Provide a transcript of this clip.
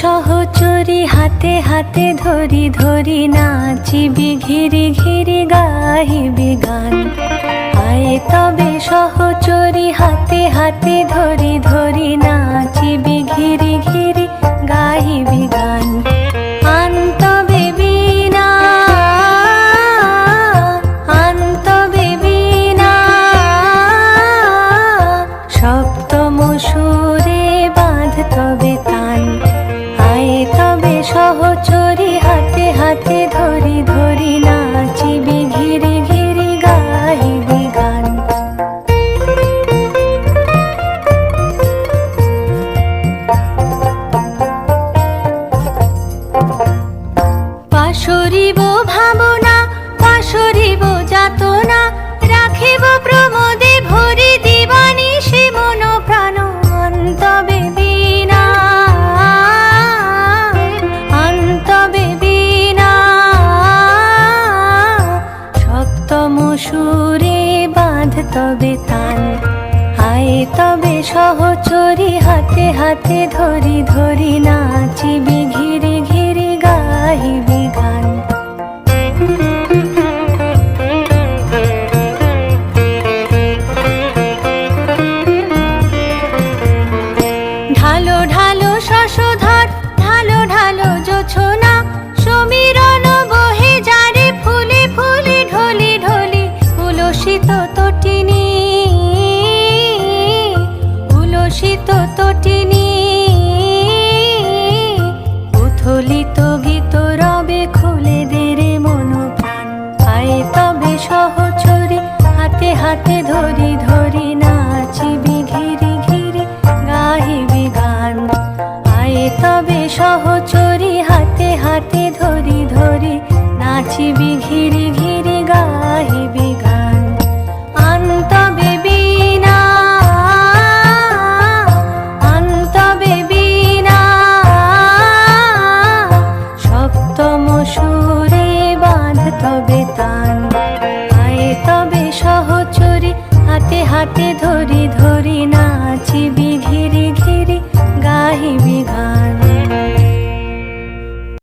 সহচরী হাতে হাতে ধরি ধরি নাচিবি ঘিরি ঘিরি গাহিবি গান। আয় তবে সহচরী হাতে হাতে ধরি ধরি নাচিবি ঘিরি ঘিরি গাহিবি গান। আনতবে বীণা আনতবে বীণা সপ্তম সুরে বাঁধ তবে তান। তবে সহচরী হাতে হাতে ধরি ধরি নাচিবি ঘিরি ঘিরি গাহিবি গান। পাশরিব ভাবনা পাশরিব যাতনা রাখিব প্রমোদে ভরি দিবানি সে মন প্রাণ। তবে বীণা তবে বীণা সপ্তম সুরে বাঁধ তবে তান। আয় তবে সহচরী হাতে হাতে ধরি ধরি নাচিবি ঘিরি ঘিরি গাহিবি গান। ঢালো ঢালো শশধর ঢালো ঢালো জোছনা সমীরণ বহে যারে ফুলে ফুলে ঢলি ঢলি। উলসিত তটিনী উলসিত তটিনী উথলিত গীত রবে খুলে দেরে মন প্রাণ। আয় তবে সহচরী হাতে হাতে ধরি ধরি নাচিবি ঘিরি ঘিরি গাহিবি গান। আয় তবে সহচরী হাতে হাতে ধরি ধরি নাচিবি ঘিরি ঘিরি গাহিবি গান। আনতবে বীণা আনতবে বীণা সপ্তম সুরে বাঁধ তবে